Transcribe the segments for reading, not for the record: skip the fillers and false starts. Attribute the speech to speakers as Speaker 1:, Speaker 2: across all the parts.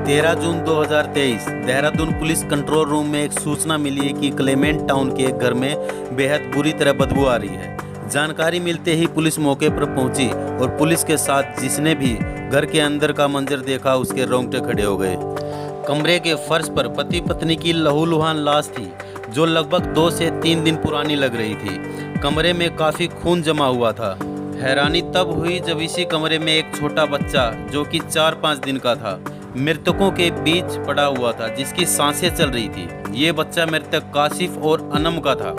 Speaker 1: 13 जून 2023 Dehradun police control room में एक सूचना मिली है कि क्लेमेंट टाउन के एक घर में बेहद बुरी तरह बदबू आ रही है। जानकारी मिलते ही पुलिस मौके पर पहुंची और पुलिस के साथ जिसने भी घर के अंदर का मंजर देखा उसके रोंगटे खड़े हो गए। कमरे के फर्श पर पति पत्नी की लहूलुहान लाश थी जो लगभग 2 से 3 दिन पुरानी लग रही थी। कमरे में काफ़ी खून जमा हुआ था। हैरानी तब हुई जब इसी कमरे में एक छोटा बच्चा जो कि 4-5 दिन का था मृतकों के बीच पड़ा हुआ था, जिसकी सांसें चल रही थी। ये बच्चा मृतक काशिफ और अनम का था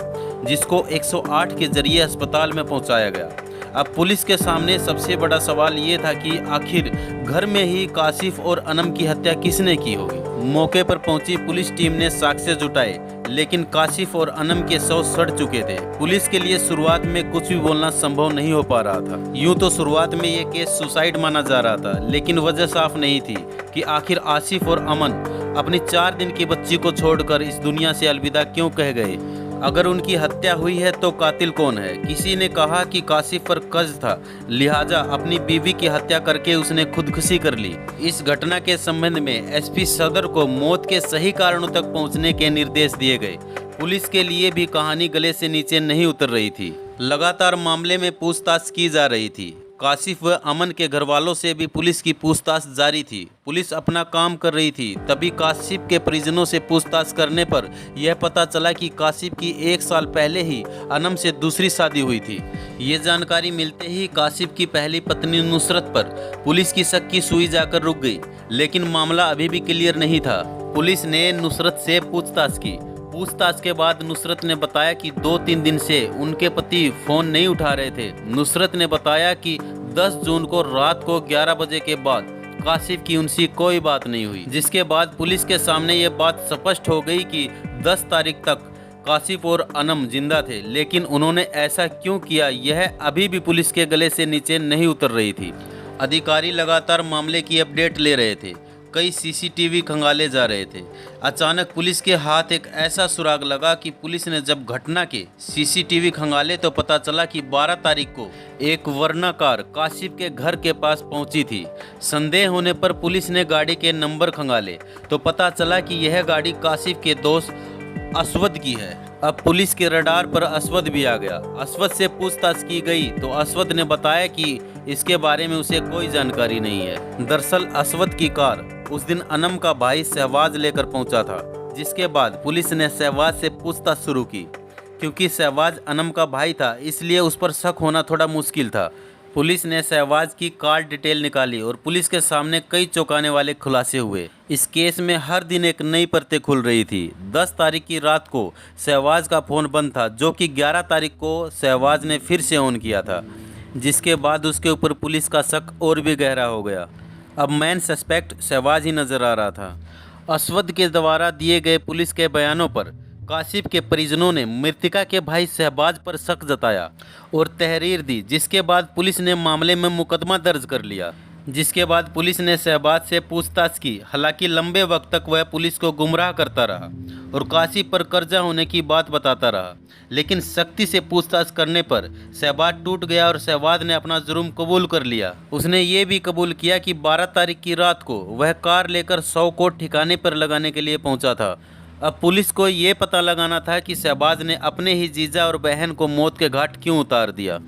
Speaker 1: जिसको 108 के जरिए अस्पताल में पहुंचाया गया। अब पुलिस के सामने सबसे बड़ा सवाल ये था कि आखिर घर में ही काशिफ और अनम की हत्या किसने की होगी। मौके पर पहुंची पुलिस टीम ने साक्ष्य जुटाए, लेकिन काशिफ और अनम के शव सड़ चुके थे। पुलिस के लिए शुरुआत में कुछ भी बोलना संभव नहीं हो पा रहा था। यूं तो शुरुआत में ये केस सुसाइड माना जा रहा था, लेकिन वजह साफ नहीं थी कि आखिर आसिफ और अमन अपनी 4 दिन की बच्ची को छोड़कर इस दुनिया से अलविदा क्यों कह गए। अगर उनकी हत्या हुई है तो कातिल कौन है। किसी ने कहा कि काशिफ पर कर्ज था, लिहाजा अपनी बीवी की हत्या करके उसने खुदकुशी कर ली। इस घटना के संबंध में एसपी सदर को मौत के सही कारणों तक पहुंचने के निर्देश दिए गए। पुलिस के लिए भी कहानी गले से नीचे नहीं उतर रही थी। लगातार मामले में पूछताछ की जा रही थी। काशिफ व अमन के घर वालों से भी पुलिस की पूछताछ जारी थी। पुलिस अपना काम कर रही थी। तभी काशिफ के परिजनों से पूछताछ करने पर यह पता चला कि काशिफ की 1 साल पहले ही अनम से दूसरी शादी हुई थी। ये जानकारी मिलते ही काशिफ की पहली पत्नी नुसरत पर पुलिस की शक की सुई जाकर रुक गई, लेकिन मामला अभी भी क्लियर नहीं था। पुलिस ने नुसरत से पूछताछ की। पूछताछ के बाद नुसरत ने बताया कि 2-3 दिन से उनके पति फ़ोन नहीं उठा रहे थे। नुसरत ने बताया कि 10 जून को रात को 11 बजे के बाद काशिफ की उनसे कोई बात नहीं हुई, जिसके बाद पुलिस के सामने ये बात स्पष्ट हो गई कि 10 तारीख तक काशिफ और अनम जिंदा थे, लेकिन उन्होंने ऐसा क्यों किया यह अभी भी पुलिस के गले से नीचे नहीं उतर रही थी। अधिकारी लगातार मामले की अपडेट ले रहे थे। कई सीसीटीवी खंगाले जा रहे थे। अचानक पुलिस के हाथ एक ऐसा सुराग लगा कि पुलिस ने जब घटना के सीसीटीवी खंगाले तो पता चला कि 12 तारीख को एक वर्ना कार काशिफ के घर के पास पहुंची थी। संदेह होने पर पुलिस ने गाड़ी के नंबर खंगाले तो पता चला कि यह गाड़ी काशिफ के दोस्त असवद की है। अब पुलिस के रडार पर असवद भी आ गया। असवद से पूछताछ की गई तो असवद ने बताया कि इसके बारे में उसे कोई जानकारी नहीं है। दरअसल असवद की कार उस दिन अनम का भाई शहबाज लेकर पहुंचा था, जिसके बाद पुलिस ने शहबाज से पूछताछ शुरू की। क्योंकि शहबाज अनम का भाई था इसलिए उस पर शक होना थोड़ा मुश्किल था। पुलिस ने शहबाज की कार डिटेल निकाली और पुलिस के सामने कई चौंकाने वाले खुलासे हुए। इस केस में हर दिन एक नई परतें खुल रही थी। 10 तारीख की रात को शहबाज का फ़ोन बंद था, जो कि 11 तारीख को शहबाज ने फिर से ऑन किया था, जिसके बाद उसके ऊपर पुलिस का शक और भी गहरा हो गया। अब मेन सस्पेक्ट शहबाज ही नज़र आ रहा था। असवद के द्वारा दिए गए पुलिस के बयानों पर काशिफ के परिजनों ने मृतका के भाई शहबाज पर शक जताया और तहरीर दी, जिसके बाद पुलिस ने मामले में मुकदमा दर्ज कर लिया। जिसके बाद पुलिस ने शहबाज से पूछताछ की। हालांकि लंबे वक्त तक वह पुलिस को गुमराह करता रहा और काशिफ पर कर्जा होने की बात बताता रहा, लेकिन सख्ती से पूछताछ करने पर शहबाज टूट गया और शहबाज ने अपना जुर्म कबूल कर लिया। उसने ये भी कबूल किया कि 12 तारीख की रात को वह कार लेकर 100 को ठिकाने पर लगाने के लिए पहुंचा था। अब पुलिस को ये पता लगाना था कि शहबाज ने अपने ही जीजा और बहन को मौत के घाट क्यों उतार दिया।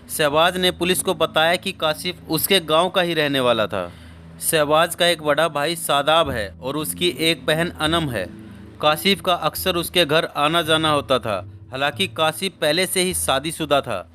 Speaker 1: शहबाज ने पुलिस को बताया कि काशिफ उसके गांव का ही रहने वाला था। शहबाज का एक बड़ा भाई सादाब है और उसकी एक बहन अनम है। काशिफ का अक्सर उसके घर आना जाना होता था। हालांकि काशिफ पहले से ही शादीशुदा था।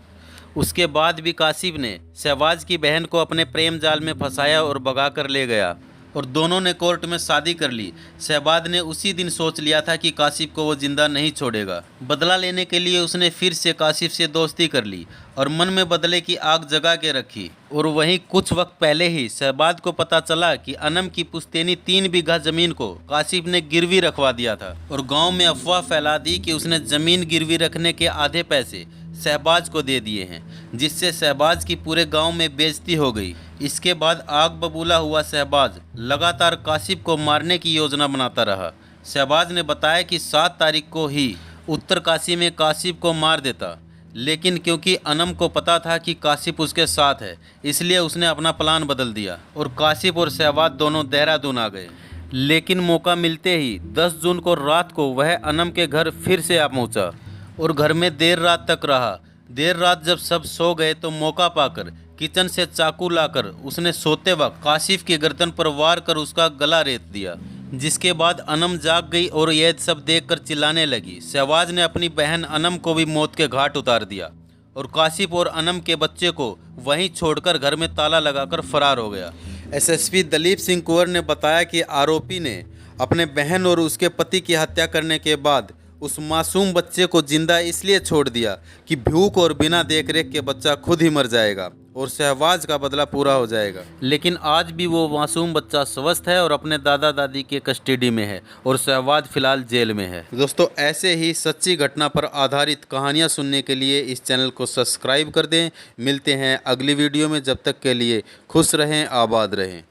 Speaker 1: उसके बाद भी काशिफ ने शहबाज की बहन को अपने प्रेम जाल में फंसाया और भगा कर ले गया और दोनों ने कोर्ट में शादी कर ली। शहबाज ने उसी दिन सोच लिया था कि काशिफ को वो जिंदा नहीं छोड़ेगा। बदला लेने के लिए उसने फिर से काशिफ से दोस्ती कर ली और मन में बदले की आग जगा के रखी। और वहीं कुछ वक्त पहले ही शहबाज को पता चला कि अनम की पुश्तैनी 3 बीघा जमीन को काशिफ ने गिरवी रखवा दिया था और गाँव में अफवाह फैला दी कि उसने जमीन गिरवी रखने के आधे पैसे शहबाज को दे दिए हैं, जिससे शहबाज की पूरे गांव में बेइज्जती हो गई। इसके बाद आग बबूला हुआ शहबाज लगातार काशिफ को मारने की योजना बनाता रहा। शहबाज ने बताया कि 7 तारीख को ही उत्तर काशी में काशिफ को मार देता, लेकिन क्योंकि अनम को पता था कि काशिफ उसके साथ है, इसलिए उसने अपना प्लान बदल दिया और काशिफ और शहबाज दोनों देहरादून आ गए। लेकिन मौका मिलते ही 10 जून को रात को वह अनम के घर फिर से आ पहुंचा और घर में देर रात तक रहा। देर रात जब सब सो गए तो मौका पाकर किचन से चाकू लाकर उसने सोते वक्त काशिफ की गर्दन पर वार कर उसका गला रेत दिया, जिसके बाद अनम जाग गई और यह सब देखकर चिल्लाने लगी। शहबाज ने अपनी बहन अनम को भी मौत के घाट उतार दिया और काशिफ और अनम के बच्चे को वहीं छोड़कर घर में ताला लगाकर फरार हो गया। एसएसपी दलीप सिंह कुंवर ने बताया कि आरोपी ने अपने बहन और उसके पति की हत्या करने के बाद उस मासूम बच्चे को जिंदा इसलिए छोड़ दिया कि भूख और बिना देखरेख के बच्चा खुद ही मर जाएगा और शहबाज का बदला पूरा हो जाएगा। लेकिन आज भी वो मासूम बच्चा स्वस्थ है और अपने दादा दादी के कस्टडी में है और शहबाज फिलहाल जेल में है। दोस्तों, ऐसे ही सच्ची घटना पर आधारित कहानियां सुनने के लिए इस चैनल को सब्सक्राइब कर दें। मिलते हैं अगली वीडियो में, जब तक के लिए खुश रहें, आबाद रहें।